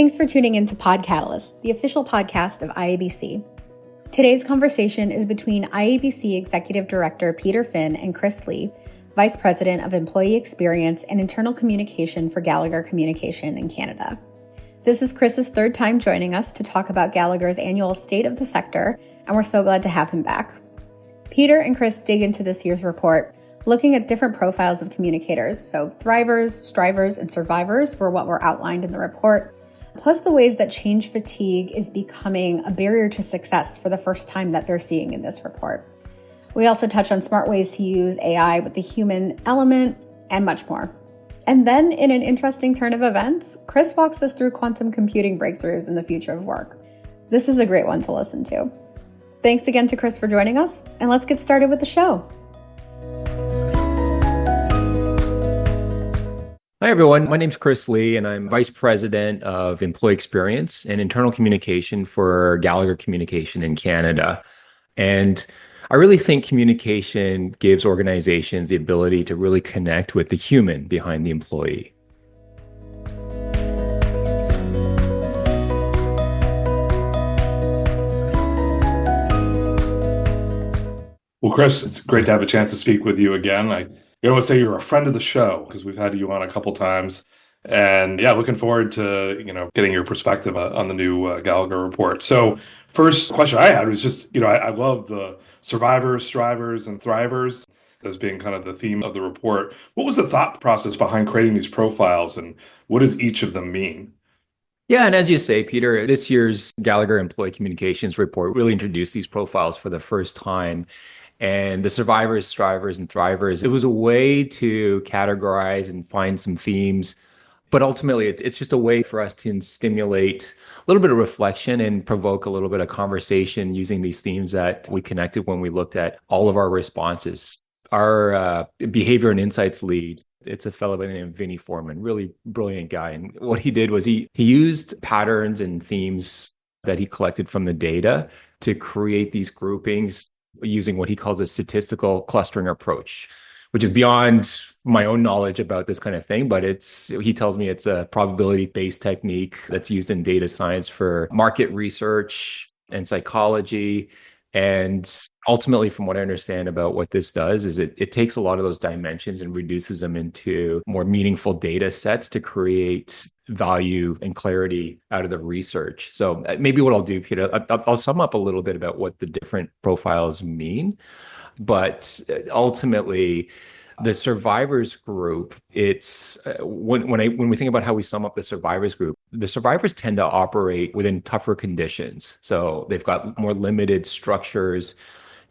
Thanks for tuning in to PodCatalyst, the official podcast of IABC. Today's conversation is between IABC Executive Director Peter Finn and Chris Lee, Vice President of Employee Experience and Internal Communication for Gallagher Communication in Canada. This is Chris's third time joining us to talk about Gallagher's annual State of the Sector, and we're so glad to have him back. Peter and Chris dig into this year's report, looking at different profiles of communicators. So thrivers, strivers, and survivors were what were outlined in the report, plus the ways that change fatigue is becoming a barrier to success for the first time that they're seeing in this report. We also touch on smart ways to use AI with the human element and much more. And then, in an interesting turn of events, Chris walks us through quantum computing breakthroughs in the future of work. This is a great one to listen to. Thanks again to Chris for joining us, and let's get started with the show. Hi, everyone. My name is Chris Lee, and I'm Vice President of Employee Experience and Internal Communication for Gallagher Communication in Canada. And I really think communication gives organizations the ability to really connect with the human behind the employee. Well, Chris, it's great to have a chance to speak with you again. I want to say you're a friend of the show because we've had you on a couple times. And yeah, looking forward to, getting your perspective on the new Gallagher report. So first question I had was just, I love the survivors, strivers, and thrivers as being kind of the theme of the report. What was the thought process behind creating these profiles, and what does each of them mean? Yeah, and as you say, Peter, this year's Gallagher Employee Communications report really introduced these profiles for the first time. And the survivors, strivers, and thrivers, it was a way to categorize and find some themes. But ultimately, it's just a way for us to stimulate a little bit of reflection and provoke a little bit of conversation using these themes that we connected when we looked at all of our responses. Our behavior and insights lead, it's a fellow by the name of Vinnie Foreman, really brilliant guy. And what he did was he used patterns and themes that he collected from the data to create these groupings using what he calls a statistical clustering approach, which is beyond my own knowledge about this kind of thing, but he tells me it's a probability-based technique that's used in data science for market research and psychology. And ultimately, from what I understand about what this does, is it takes a lot of those dimensions and reduces them into more meaningful data sets to create value and clarity out of the research. So maybe what I'll do, Peter, I'll sum up a little bit about what the different profiles mean. But ultimately, the survivors group, it's when we think about how we sum up the survivors group, the survivors tend to operate within tougher conditions. So they've got more limited structures,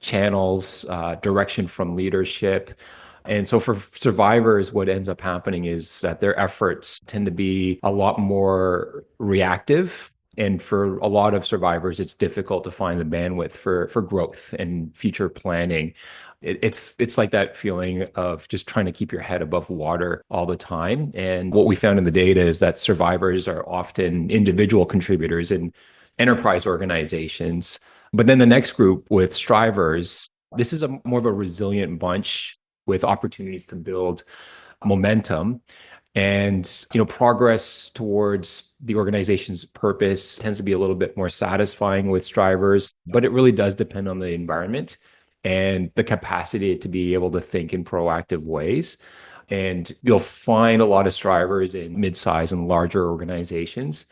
channels, direction from leadership. And so for survivors, what ends up happening is that their efforts tend to be a lot more reactive. And for a lot of survivors, it's difficult to find the bandwidth for growth and future planning. It's like that feeling of just trying to keep your head above water all the time. And what we found in the data is that survivors are often individual contributors in enterprise organizations. But then the next group with strivers, this is more of a resilient bunch with opportunities to build momentum. And, progress towards the organization's purpose tends to be a little bit more satisfying with strivers, but it really does depend on the environment and the capacity to be able to think in proactive ways. And you'll find a lot of strivers in mid-size and larger organizations.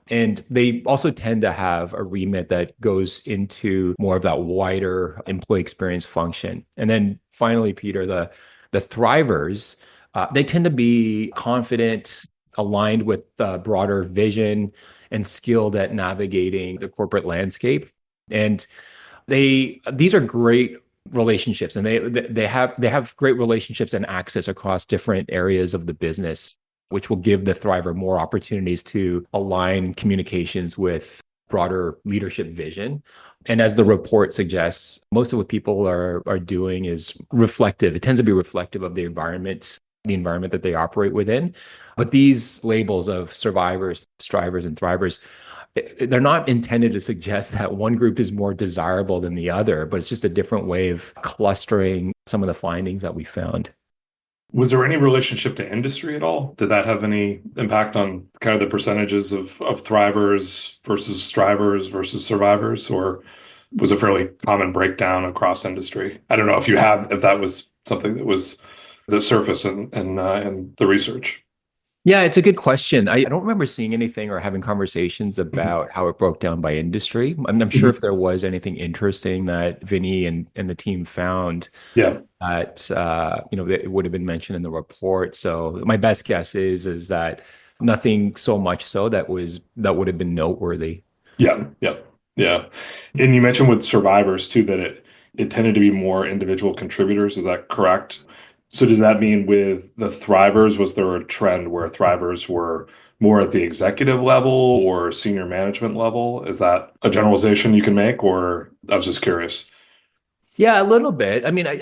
And they also tend to have a remit that goes into more of that wider employee experience function. And then finally, Peter, the thrivers, they tend to be confident, aligned with the broader vision, and skilled at navigating the corporate landscape. And these are great relationships, and they have great relationships and access across different areas of the business, which will give the thriver more opportunities to align communications with broader leadership vision. And as the report suggests, most of what people are doing is reflective. It tends to be reflective of the environment that they operate within. But these labels of survivors, strivers, and thrivers, they're not intended to suggest that one group is more desirable than the other, but it's just a different way of clustering some of the findings that we found. Was there any relationship to industry at all? Did that have any impact on kind of the percentages of thrivers versus strivers versus survivors, or was a fairly common breakdown across industry? I don't know if that was something that was the surface in the research. Yeah, it's a good question. I don't remember seeing anything or having conversations Mhm. about how it broke down by industry. I'm sure Mhm. if there was anything interesting that Vinny and the team found Yeah. that that it would have been mentioned in the report. So my best guess is that nothing so much so that would have been noteworthy. Yeah, yeah, yeah. And you mentioned with survivors too that it tended to be more individual contributors. Is that correct? So does that mean with the thrivers, was there a trend where thrivers were more at the executive level or senior management level? Is that a generalization you can make, or I was just curious? Yeah, a little bit. I mean, Yeah.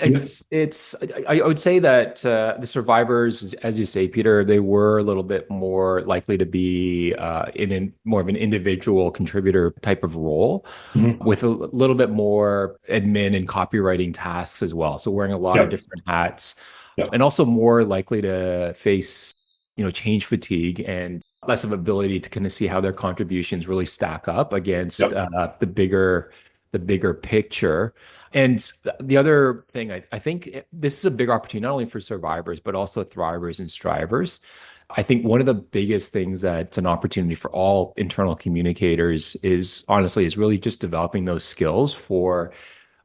I would say that the survivors, as you say, Peter, they were a little bit more likely to be in more of an individual contributor type of role, Mhm. with a little bit more admin and copywriting tasks as well. So wearing a lot of Yep. different hats, Yep. and also more likely to face change fatigue and less of ability to kind of see how their contributions really stack up against Yep. the bigger picture. And the other thing, I think this is a big opportunity, not only for survivors, but also thrivers and strivers. I think one of the biggest things that's an opportunity for all internal communicators is honestly is really just developing those skills for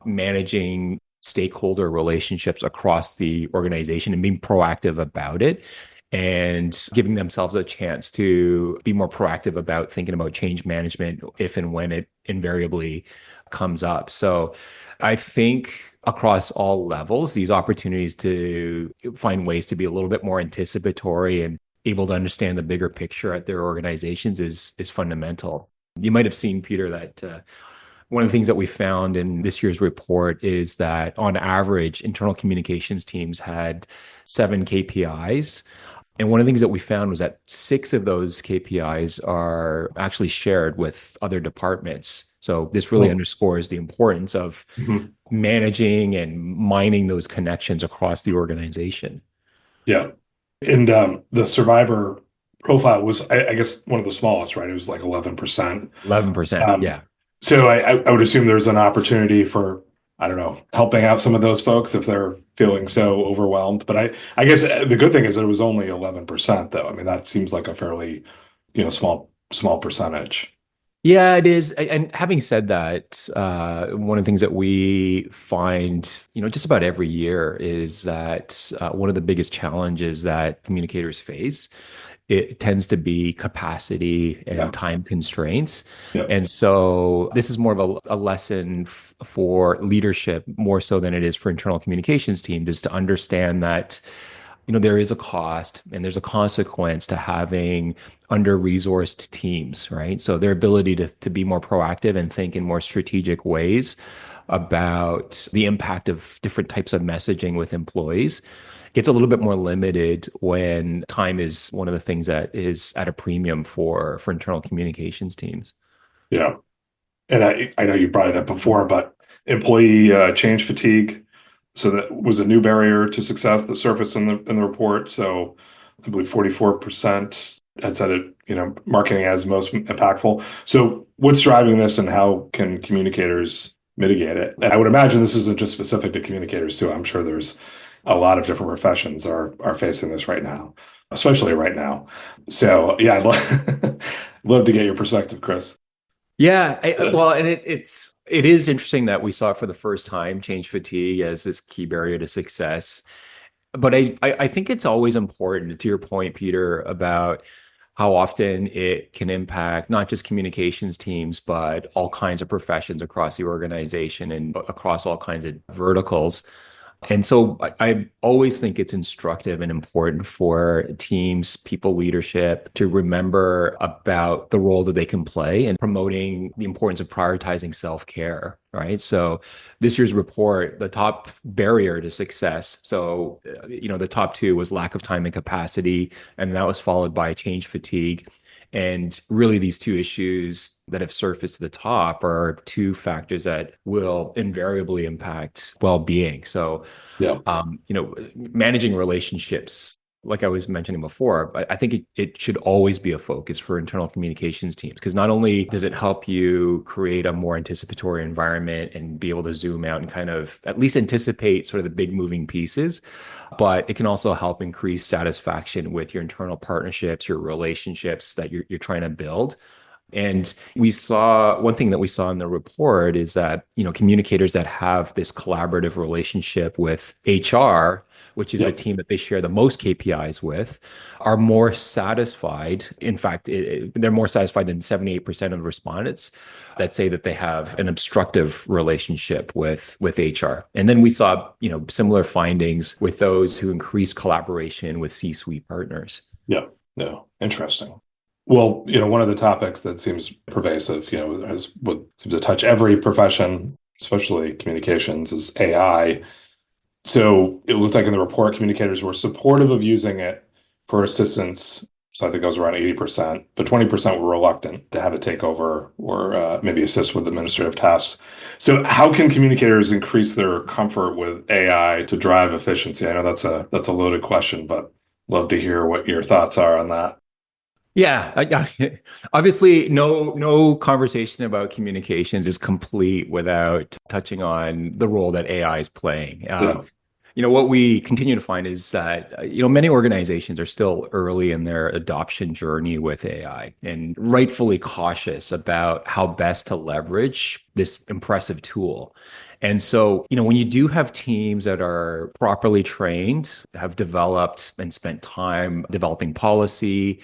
managing stakeholder relationships across the organization and being proactive about it and giving themselves a chance to be more proactive about thinking about change management if and when it invariably comes up. So I think across all levels, these opportunities to find ways to be a little bit more anticipatory and able to understand the bigger picture at their organizations is fundamental. You might have seen, Peter, that one of the things that we found in this year's report is that on average, internal communications teams had 7 KPIs. And one of the things that we found was that 6 of those KPIs are actually shared with other departments. So this really Oh. underscores the importance of Mhm. managing and mining those connections across the organization. Yeah. And the survivor profile was, I guess, one of the smallest, right? It was like 11%. 11%. Um, Yeah. so I would assume there's an opportunity for, I don't know, helping out some of those folks if they're feeling so overwhelmed. But I guess the good thing is that it was only 11%, though. I mean, that seems like a fairly, small percentage. Yeah, it is. And having said that, one of the things that we find, just about every year is that one of the biggest challenges that communicators face, it tends to be capacity and Yeah. time constraints. Yeah. And so this is more of a lesson for leadership more so than it is for internal communications teams, is to understand that there is a cost and there's a consequence to having under-resourced teams, right? So their ability to be more proactive and think in more strategic ways about the impact of different types of messaging with employees gets a little bit more limited when time is one of the things that is at a premium for internal communications teams. Yeah. And I know you brought it up before, but employee change fatigue. So that was a new barrier to success that surfaced in the report. So I believe 44% had said it, marketing as most impactful. So what's driving this and how can communicators mitigate it? And I would imagine this isn't just specific to communicators too. I'm sure there's a lot of different professions are facing this right now, especially right now. So yeah, I'd love to get your perspective, Chris. Yeah, well, and it is interesting that we saw it for the first time, change fatigue as this key barrier to success. But I think it's always important, to your point, Peter, about how often it can impact not just communications teams, but all kinds of professions across the organization and across all kinds of verticals. And so I always think it's instructive and important for teams, people leadership to remember about the role that they can play in promoting the importance of prioritizing self-care, right? So this year's report, the top barrier to success. So, the top two was lack of time and capacity, and that was followed by change fatigue. And really, these two issues that have surfaced to the top are two factors that will invariably impact well-being. So, Yeah. managing relationships, like I was mentioning before, I think it should always be a focus for internal communications teams, because not only does it help you create a more anticipatory environment and be able to zoom out and kind of at least anticipate sort of the big moving pieces, but it can also help increase satisfaction with your internal partnerships, your relationships that you're trying to build. And we saw one thing that we saw in the report is that, communicators that have this collaborative relationship with HR, which is the Yep. team that they share the most KPIs with, are more satisfied. In fact, they're more satisfied than 78% of respondents that say that they have an obstructive relationship with HR. And then we saw, similar findings with those who increase collaboration with C-suite partners. Yeah. No. Interesting. Well, one of the topics that seems pervasive, as what seems to touch every profession, especially communications, is AI. So it looked like in the report, communicators were supportive of using it for assistance. So I think it was around 80%, but 20% were reluctant to have it take over or maybe assist with administrative tasks. So how can communicators increase their comfort with AI to drive efficiency? I know that's a loaded question, but love to hear what your thoughts are on that. Yeah, obviously, no conversation about communications is complete without touching on the role that AI is playing. Yeah. What we continue to find is that many organizations are still early in their adoption journey with AI and rightfully cautious about how best to leverage this impressive tool. And so, when you do have teams that are properly trained, have developed and spent time developing policy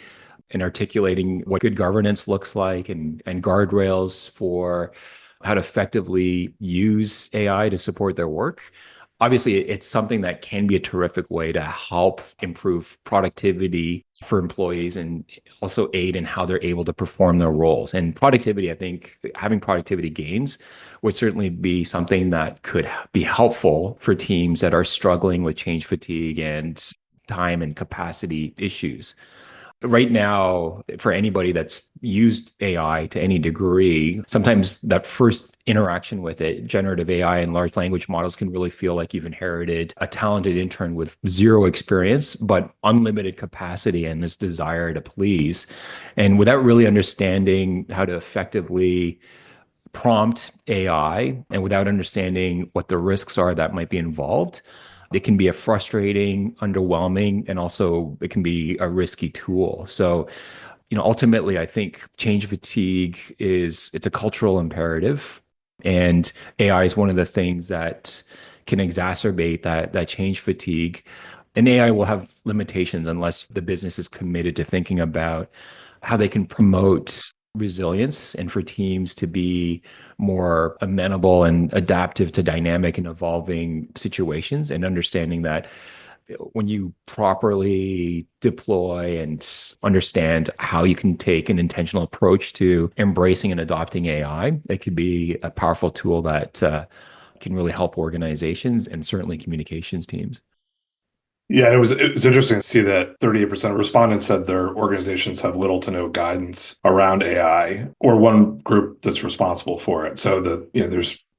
and articulating what good governance looks like and guardrails for how to effectively use AI to support their work. Obviously, it's something that can be a terrific way to help improve productivity for employees and also aid in how they're able to perform their roles. And productivity, I think having productivity gains would certainly be something that could be helpful for teams that are struggling with change fatigue and time and capacity issues. Right now, for anybody that's used AI to any degree, sometimes that first interaction with it, generative AI and large language models, can really feel like you've inherited a talented intern with zero experience, but unlimited capacity and this desire to please. And without really understanding how to effectively prompt AI and without understanding what the risks are that might be involved, it can be a frustrating, underwhelming, and also it can be a risky tool. So, ultimately, I think change fatigue it's a cultural imperative, and AI is one of the things that can exacerbate that change fatigue. And AI will have limitations unless the business is committed to thinking about how they can promote resilience and for teams to be more amenable and adaptive to dynamic and evolving situations, and understanding that when you properly deploy and understand how you can take an intentional approach to embracing and adopting AI, it could be a powerful tool that can really help organizations and certainly communications teams. Yeah, it was interesting to see that 38% of respondents said their organizations have little to no guidance around AI or one group that's responsible for it. So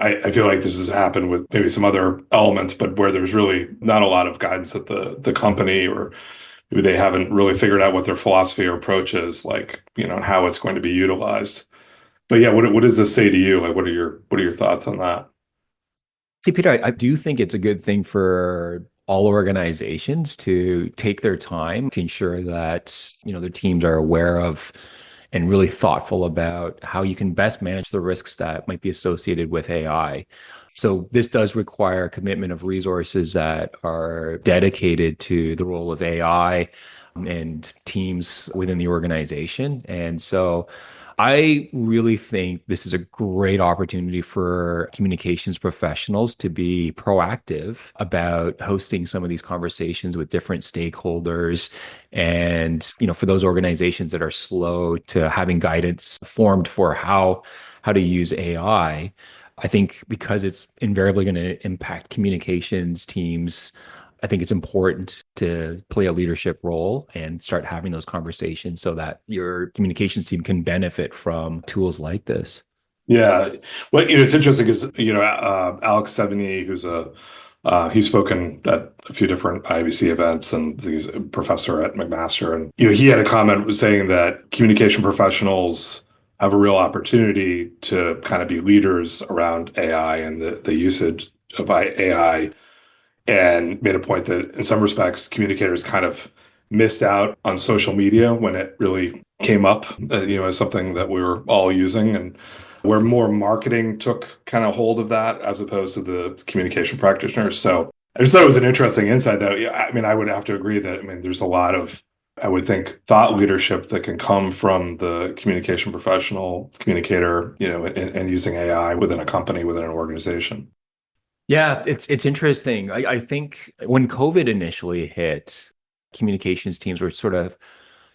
I feel like this has happened with maybe some other elements, but where there's really not a lot of guidance at the company, or maybe they haven't really figured out what their philosophy or approach is, like, and how it's going to be utilized. But yeah, what does this say to you? Like, what are your thoughts on that? See, Peter, I do think it's a good thing for all organizations to take their time to ensure that, their teams are aware of and really thoughtful about how you can best manage the risks that might be associated with AI. So this does require a commitment of resources that are dedicated to the role of AI and teams within the organization. And so I really think this is a great opportunity for communications professionals to be proactive about hosting some of these conversations with different stakeholders. And, for those organizations that are slow to having guidance formed for how to use AI, I think because it's invariably going to impact communications teams I think it's important to play a leadership role and start having those conversations so that your communications team can benefit from tools like this. Yeah. Well, it's interesting because, Alex Sevigny, he's spoken at a few different IABC events, and he's a professor at McMaster. And, he had a comment saying that communication professionals have a real opportunity to kind of be leaders around AI and the usage of AI, and made a point that in some respects, communicators kind of missed out on social media when it really came up, as something that we were all using, and where more marketing took kind of hold of that as opposed to the communication practitioners. So I just thought it was an interesting insight that, I mean, I would have to agree that, I mean, there's a lot of, I would think, thought leadership that can come from the communication professional, communicator, and using AI within a company, within an organization. Yeah, it's interesting. I think when COVID initially hit, communications teams were sort of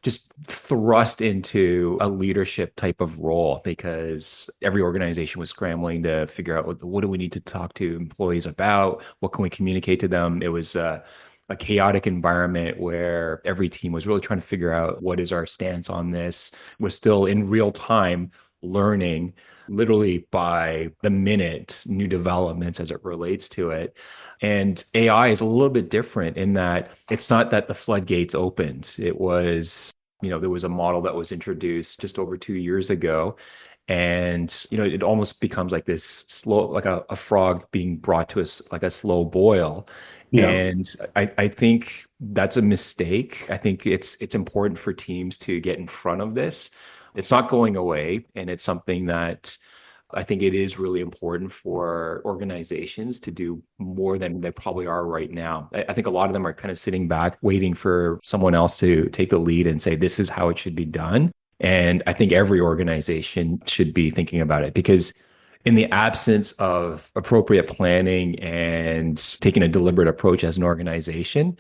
just thrust into a leadership type of role because every organization was scrambling to figure out what do we need to talk to employees about? What can we communicate to them? It was a chaotic environment where every team was really trying to figure out what is our stance on this. We're still in real time learning literally by the minute new developments as it relates to it. And AI is a little bit different in that it's not that the floodgates opened. It was, there was a model that was introduced just over 2 years ago. And, it almost becomes like this slow, like a frog being brought to us like a slow boil. Yeah. And I think that's a mistake. I think it's important for teams to get in front of this. It's not going away, and it's something that I think it is really important for organizations to do more than they probably are right now. I think a lot of them are kind of sitting back, waiting for someone else to take the lead and say, this is how it should be done. And I think every organization should be thinking about it because in the absence of appropriate planning and taking a deliberate approach as an organization,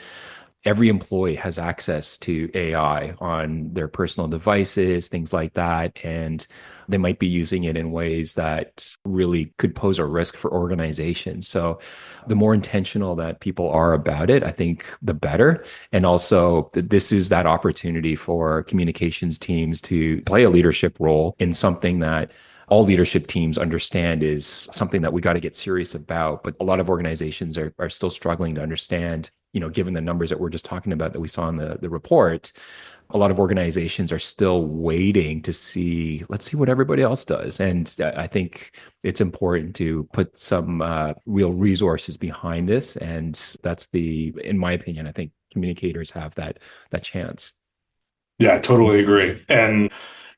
every employee has access to AI on their personal devices, things like that. And they might be using it in ways that really could pose a risk for organizations. So the more intentional that people are about it, I think the better. And also this is that opportunity for communications teams to play a leadership role in something that all leadership teams understand is something that we got to get serious about. But a lot of organizations are still struggling to understand, given the numbers that we're just talking about that we saw in the report, a lot of organizations are still waiting to see, let's see what everybody else does. And I think it's important to put some real resources behind this. And that's in my opinion, I think communicators have that chance. Yeah, I totally agree. And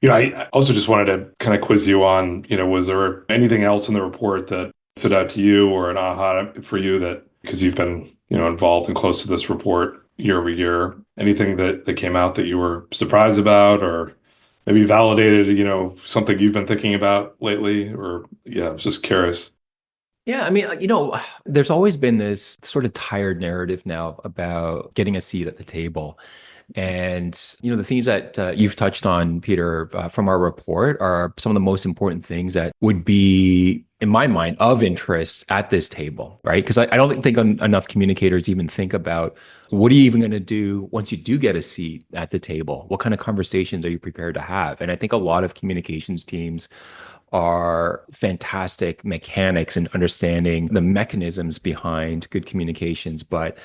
I also just wanted to kind of quiz you on, was there anything else in the report that stood out to you or an aha for you that, because you've been, involved and close to this report year over year, anything that came out that you were surprised about or maybe validated, something you've been thinking about lately? Or, yeah, I was just curious. Yeah, I mean, there's always been this sort of tired narrative now about getting a seat at the table. And, the themes that you've touched on, Peter, from our report are some of the most important things that would be, in my mind, of interest at this table, right? Because I don't think enough communicators even think about what are you even going to do once you do get a seat at the table? What kind of conversations are you prepared to have? And I think a lot of communications teams are fantastic mechanics in understanding the mechanisms behind good communications, but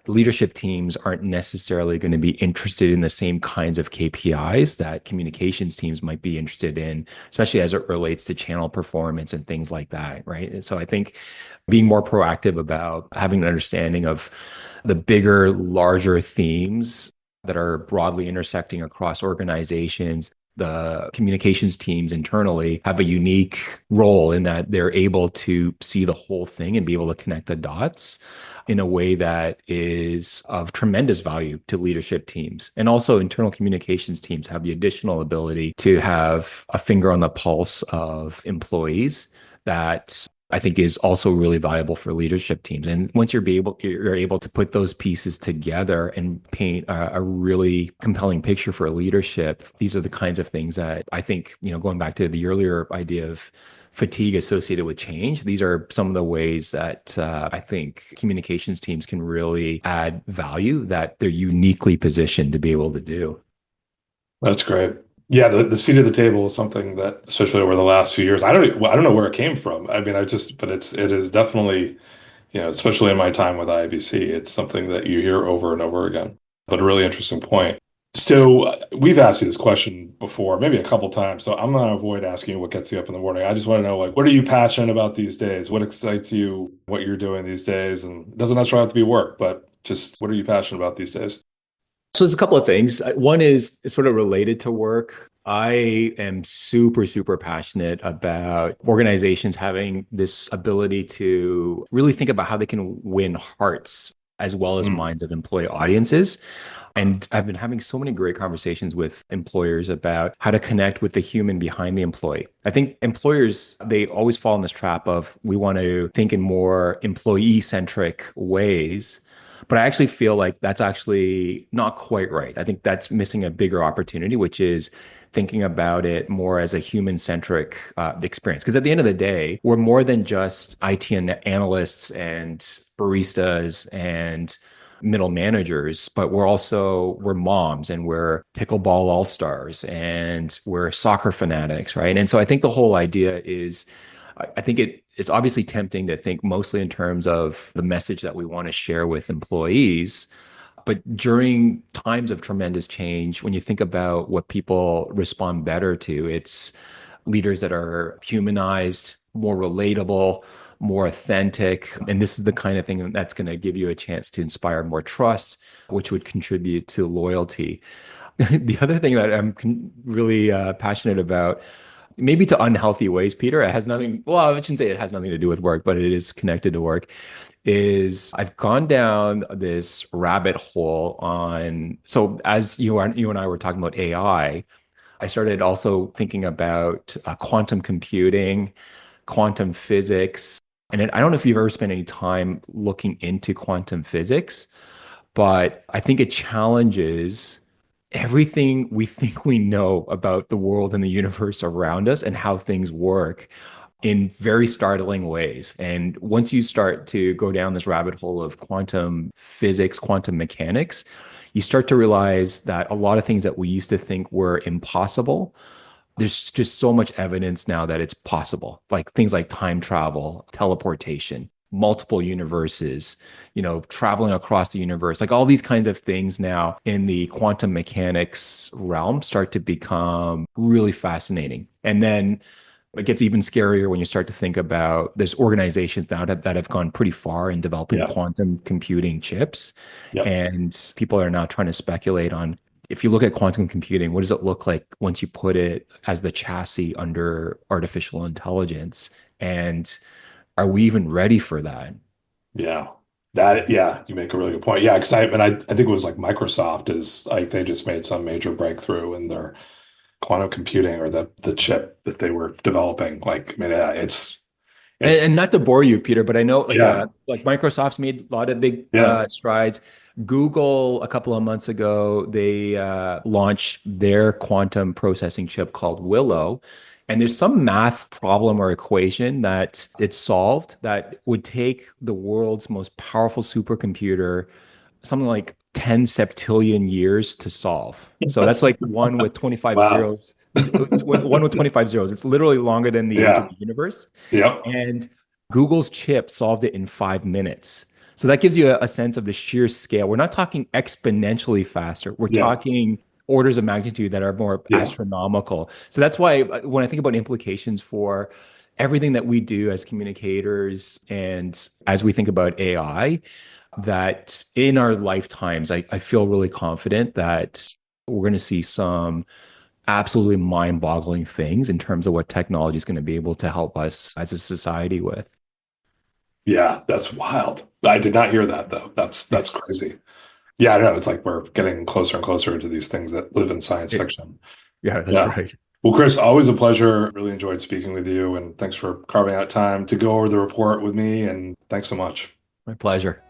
leadership teams aren't necessarily going to be interested in the same kinds of KPIs that communications teams might be interested in, especially as it relates to channel performance and things like that, right? And so I think being more proactive about having an understanding of the bigger, larger themes that are broadly intersecting across organizations. The communications teams internally have a unique role in that they're able to see the whole thing and be able to connect the dots in a way that is of tremendous value to leadership teams. And also internal communications teams have the additional ability to have a finger on the pulse of employees that I think is also really valuable for leadership teams. And once you're able to put those pieces together and paint a really compelling picture for leadership, these are the kinds of things that I think, going back to the earlier idea of fatigue associated with change. These are some of the ways that I think communications teams can really add value that they're uniquely positioned to be able to do. That's great. Yeah, the seat at the table is something that, especially over the last few years, I don't know where it came from. I mean, but it is definitely, especially in my time with IABC, it's something that you hear over and over again. But a really interesting point. So we've asked you this question before, maybe a couple times. So I'm going to avoid asking you what gets you up in the morning. I just want to know, like, what are you passionate about these days? What excites you? What you're doing these days? And it doesn't necessarily have to be work, but just what are you passionate about these days? So there's a couple of things. One is sort of related to work. I am super, super passionate about organizations having this ability to really think about how they can win hearts as well as Mm, minds of employee audiences. And I've been having so many great conversations with employers about how to connect with the human behind the employee. I think employers, they always fall in this trap of we want to think in more employee-centric ways. But I actually feel like that's actually not quite right. I think that's missing a bigger opportunity, which is thinking about it more as a human-centric experience. Because at the end of the day, we're more than just IT analysts and baristas and middle managers, but we're moms and we're pickleball all stars and we're soccer fanatics, right? And so I think the whole idea is, I think it's obviously tempting to think mostly in terms of the message that we want to share with employees. But during times of tremendous change, when you think about what people respond better to, it's leaders that are humanized, more relatable, more authentic. And this is the kind of thing that's going to give you a chance to inspire more trust, which would contribute to loyalty. The other thing that I'm really passionate about, maybe to unhealthy ways, Peter, it has nothing, well, I shouldn't say it has nothing to do with work, but it is connected to work, is I've gone down this rabbit hole on, so as you and I were talking about AI, I started also thinking about quantum computing, quantum physics. And I don't know if you've ever spent any time looking into quantum physics, but I think it challenges everything we think we know about the world and the universe around us and how things work in very startling ways. And once you start to go down this rabbit hole of quantum physics, quantum mechanics, you start to realize that a lot of things that we used to think were impossible, there's just so much evidence now that it's possible, like things like time travel, teleportation, multiple universes, traveling across the universe, like all these kinds of things now in the quantum mechanics realm start to become really fascinating. And then it gets even scarier when you start to think about there's organizations now that have gone pretty far in developing yeah. quantum computing chips. Yep. And people are now trying to speculate on, if you look at quantum computing, what does it look like once you put it as the chassis under artificial intelligence? And are we even ready for that? Yeah. Yeah, you make a really good point. Yeah, because I think it was like Microsoft is like they just made some major breakthrough in their quantum computing or the chip that they were developing. Like, I mean, yeah, And, it's and not to bore you, Peter, but I know yeah, like Microsoft's made a lot of big yeah, strides. Google a couple of months ago, they launched their quantum processing chip called Willow. And there's some math problem or equation that it's solved that would take the world's most powerful supercomputer something like 10 septillion years to solve. So that's like one with 25 wow, zeros. It's one with 25 zeros. It's literally longer than the age of yeah, the universe. yep, And Google's chip solved it in 5 minutes. So that gives you a sense of the sheer scale. We're not talking exponentially faster. We're yeah, talking orders of magnitude that are more yeah, astronomical. So that's why when I think about implications for everything that we do as communicators and as we think about AI, that in our lifetimes, I feel really confident that we're going to see some absolutely mind-boggling things in terms of what technology is going to be able to help us as a society with. yeah. That's wild. I did not hear that though. That's crazy. Yeah, I know. It's like we're getting closer and closer to these things that live in science It- fiction. yeah, that's Yeah. right. Well, Chris, always a pleasure. Really enjoyed speaking with you, and thanks for carving out time to go over the report with me. And thanks so much. My pleasure.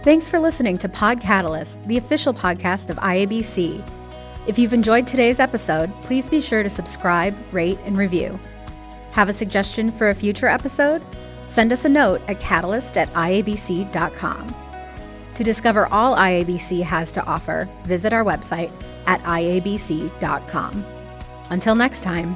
Thanks for listening to PodCatalyst, the official podcast of IABC. If you've enjoyed today's episode, please be sure to subscribe, rate, and review. Have a suggestion for a future episode? Send us a note at catalyst@iabc.com. To discover all IABC has to offer, visit our website at iabc.com. Until next time.